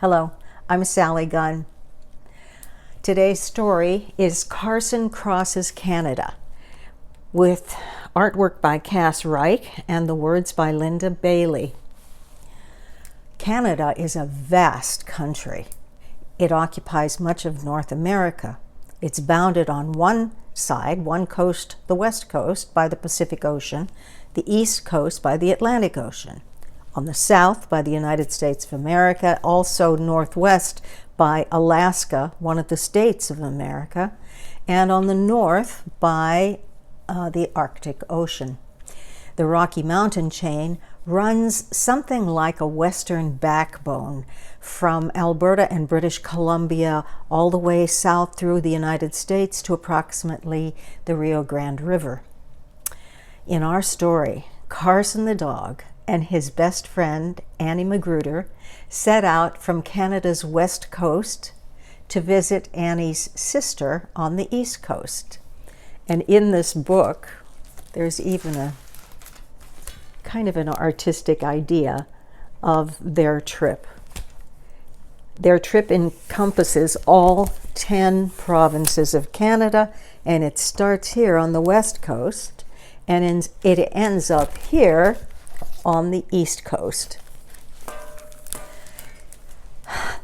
Hello, I'm Sally Gunn. Today's story is Carson Crosses Canada, with artwork by Cass Reich and the words by Linda Bailey. Canada is a vast country. It occupies much of North America. It's bounded on one side, one coast, the west coast, by the Pacific Ocean, the east coast by the Atlantic Ocean. On the south by the United States of America, also northwest by Alaska, one of the states of America, and on the north by the Arctic Ocean. The Rocky Mountain chain runs something like a western backbone from Alberta and British Columbia all the way south through the United States to approximately the Rio Grande River. In our story, Carson the dog and his best friend, Annie Magruder, set out from Canada's west coast to visit Annie's sister on the east coast. And in this book, there's even a kind of an artistic idea of their trip. Their trip encompasses all 10 provinces of Canada, and it starts here on the west coast, and it ends up here on the east coast.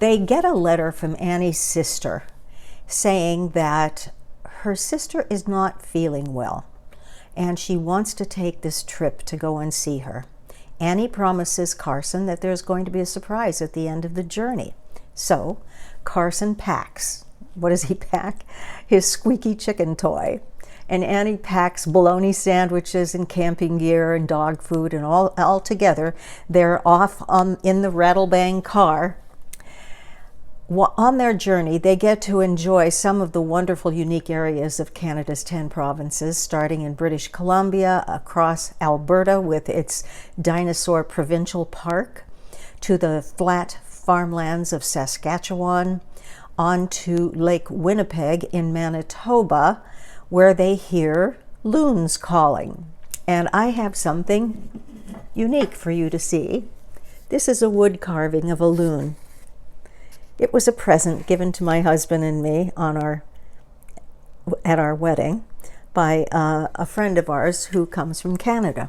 They get a letter from Annie's sister saying that her sister is not feeling well and she wants to take this trip to go and see her. Annie promises Carson that there's going to be a surprise at the end of the journey. So Carson packs. What does he pack? His squeaky chicken toy. And Annie packs bologna sandwiches and camping gear and dog food, and all together they're off in the rattlebang car. On their journey, they get to enjoy some of the wonderful, unique areas of Canada's 10 provinces, starting in British Columbia, across Alberta with its Dinosaur Provincial Park, to the flat farmlands of Saskatchewan, onto Lake Winnepeg in Manitoba, where they hear loons calling. And I have something unique for you to see. This is a wood carving of a loon. It was a present given to my husband and me at our wedding by a friend of ours who comes from Canada.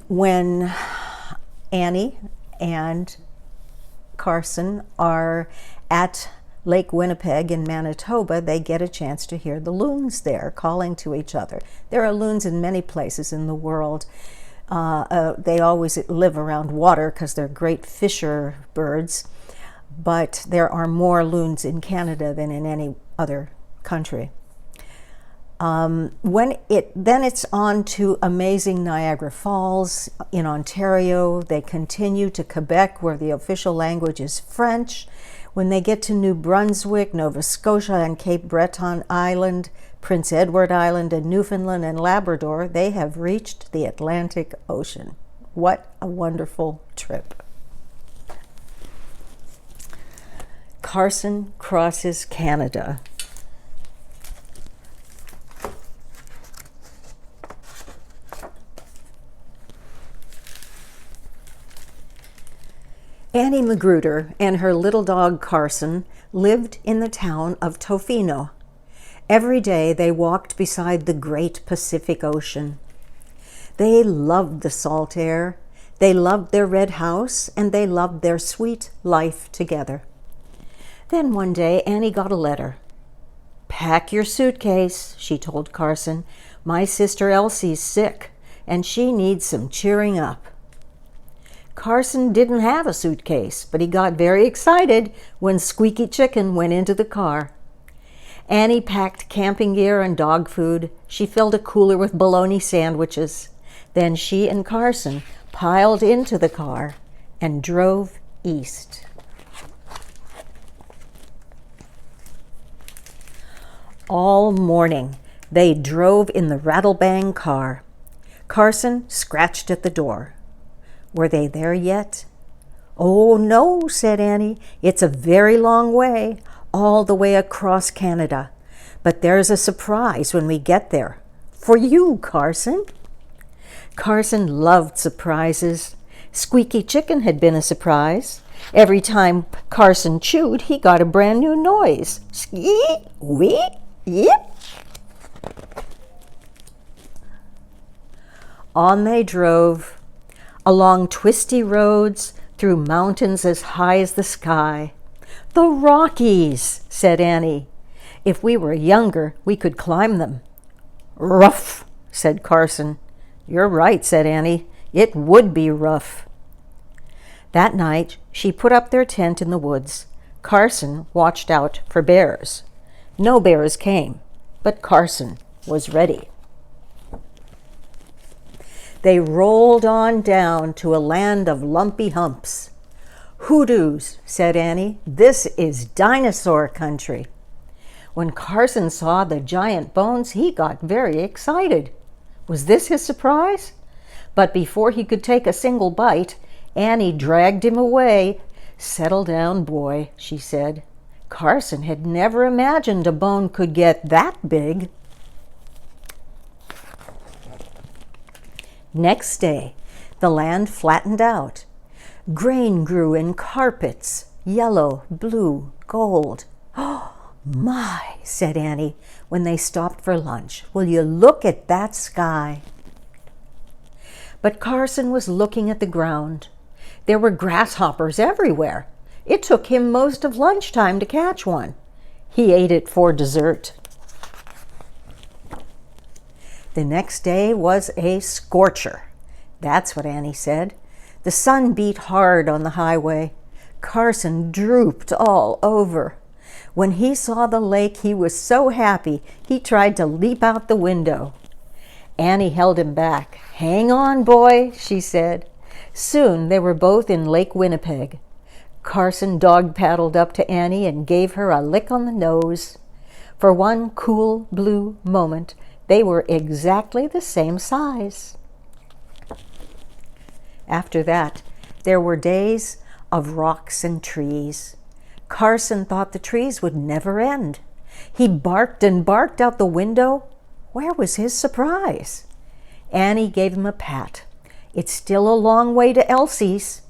When Annie and Carson are at Lake Winnepeg in Manitoba, they get a chance to hear the loons there calling to each other. There are loons in many places in the world. They always live around water because they're great fisher birds, but there are more loons in Canada than in any other country. Then it's on to amazing Niagara Falls in Ontario. They continue to Quebec, where the official language is French. When they get to New Brunswick, Nova Scotia, and Cape Breton Island, Prince Edward Island, and Newfoundland and Labrador, they have reached the Atlantic Ocean. What a wonderful trip. Carson Crosses Canada. Annie Magruder and her little dog Carson lived in the town of Tofino. Every day they walked beside the great Pacific Ocean. They loved the salt air, they loved their red house, and they loved their sweet life together. Then one day Annie got a letter. "Pack your suitcase," she told Carson. "My sister Elsie's sick, and she needs some cheering up." Carson didn't have a suitcase, but he got very excited when Squeaky Chicken went into the car. Annie packed camping gear and dog food. She filled a cooler with bologna sandwiches. Then she and Carson piled into the car and drove east. All morning, they drove in the rattlebang car. Carson scratched at the door. Were they there yet? "Oh, no," said Annie. "It's a very long way, all the way across Canada. But there's a surprise when we get there. For you, Carson." Carson loved surprises. Squeaky Chicken had been a surprise. Every time Carson chewed, he got a brand new noise. Squeak, wee, yip. On they drove, along twisty roads, through mountains as high as the sky. "The Rockies," said Annie. "If we were younger, we could climb them." "Rough," said Carson. "You're right," said Annie. "It would be rough." That night, she put up their tent in the woods. Carson watched out for bears. No bears came, but Carson was ready. They rolled on down to a land of lumpy humps. "Hoodoos," said Annie. "This is dinosaur country." When Carson saw the giant bones, he got very excited. Was this his surprise? But before he could take a single bite, Annie dragged him away. "Settle down, boy," she said. Carson had never imagined a bone could get that big. Next day, the land flattened out. Grain grew in carpets, yellow, blue, gold. "Oh, my," said Annie when they stopped for lunch. "Will you look at that sky?" But Carson was looking at the ground. There were grasshoppers everywhere. It took him most of lunchtime to catch one. He ate it for dessert. The next day was a scorcher. That's what Annie said. The sun beat hard on the highway. Carson drooped all over. When he saw the lake, he was so happy he tried to leap out the window. Annie held him back. "Hang on, boy," she said. Soon they were both in Lake Winnepeg. Carson dog-paddled up to Annie and gave her a lick on the nose. For one cool blue moment, they were exactly the same size. After that, there were days of rocks and trees. Carson thought the trees would never end. He barked and barked out the window. Where was his surprise? Annie gave him a pat. "It's still a long way to Elsie's."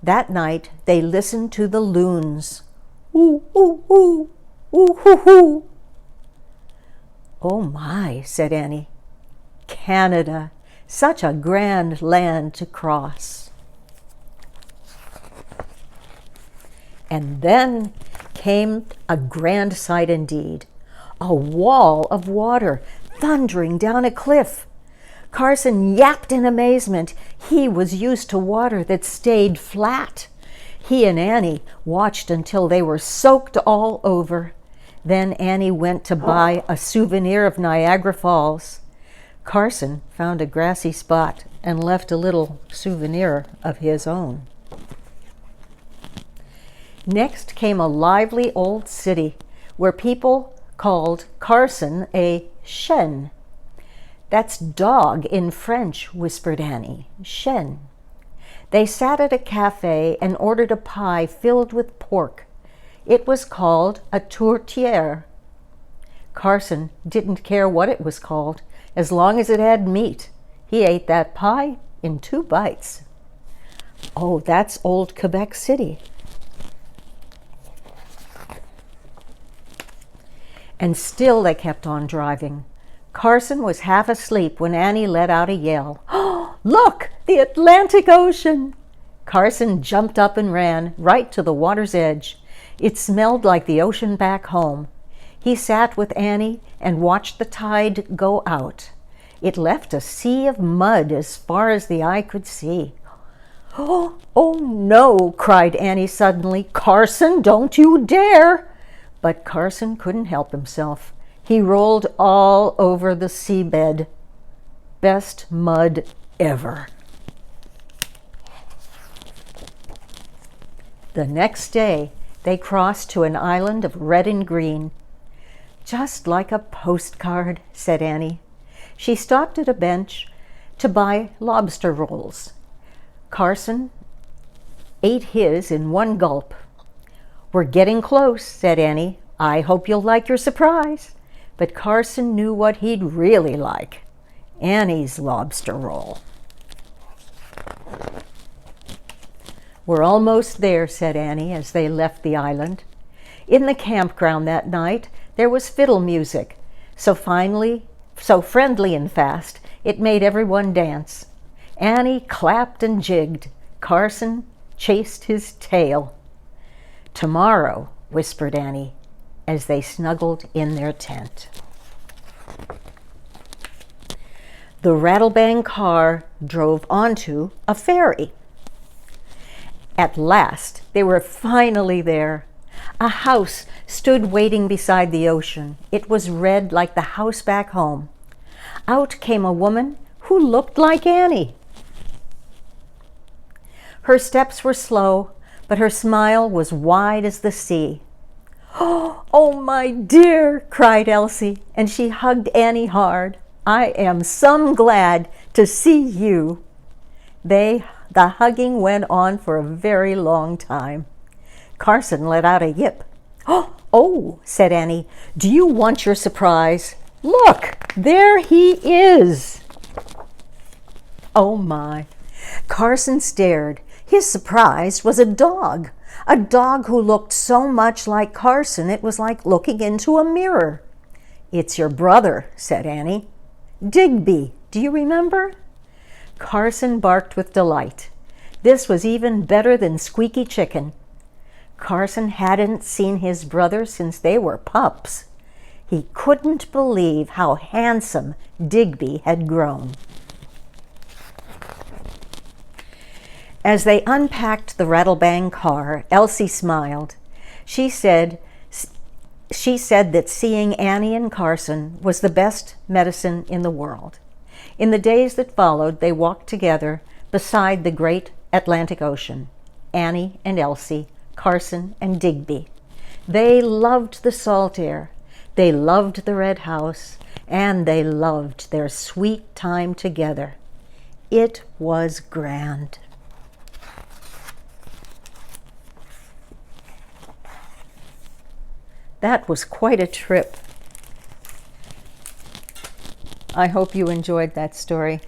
That night, they listened to the loons. "Ooh, ooh, ooh, ooh, hoo, hoo." "Oh my," said Annie. "Canada, such a grand land to cross." And then came a grand sight indeed. A wall of water thundering down a cliff. Carson yapped in amazement. He was used to water that stayed flat. He and Annie watched until they were soaked all over. Then Annie went to buy a souvenir of Niagara Falls. Carson found a grassy spot and left a little souvenir of his own. Next came a lively old city where people called Carson a chien. "That's dog in French," whispered Annie. "Chien." They sat at a cafe and ordered a pie filled with pork. It was called a tourtiere. Carson didn't care what it was called, as long as it had meat. He ate that pie in 2 bites. Oh, that's old Quebec City. And still they kept on driving. Carson was half asleep when Annie let out a yell. "Oh, look, the Atlantic Ocean!" Carson jumped up and ran right to the water's edge. It smelled like the ocean back home. He sat with Annie and watched the tide go out. It left a sea of mud as far as the eye could see. Oh no," cried Annie suddenly. "Carson, don't you dare!" But Carson couldn't help himself. He rolled all over the seabed. Best mud ever. The next day, they crossed to an island of red and green. "Just like a postcard," said Annie. She stopped at a bench to buy lobster rolls. Carson ate his in one gulp. "We're getting close," said Annie. "I hope you'll like your surprise." But Carson knew what he'd really like: Annie's lobster roll. "We're almost there," said Annie as they left the island. In the campground that night, there was fiddle music, so friendly and fast, it made everyone dance. Annie clapped and jigged. Carson chased his tail. "Tomorrow," whispered Annie, as they snuggled in their tent. The rattlebang car drove onto a ferry. At last, they were finally there. A house stood waiting beside the ocean. It was red like the house back home. Out came a woman who looked like Annie. Her steps were slow, but her smile was wide as the sea. "Oh, my dear," cried Elsie, and she hugged Annie hard. "I am some glad to see you." The hugging went on for a very long time. Carson let out a yip. "Oh," said Annie, "do you want your surprise? Look, there he is." Oh my. Carson stared. His surprise was a dog who looked so much like Carson it was like looking into a mirror. "It's your brother," said Annie. "Digby, do you remember?" Carson barked with delight. This was even better than Squeaky Chicken. Carson hadn't seen his brother since they were pups. He couldn't believe how handsome Digby had grown. As they unpacked the rattlebang car, Elsie smiled. She said that seeing Annie and Carson was the best medicine in the world. In the days that followed, they walked together beside the great Atlantic Ocean. Annie and Elsie, Carson and Digby. They loved the salt air, they loved the red house, and they loved their sweet time together. It was grand. That was quite a trip. I hope you enjoyed that story.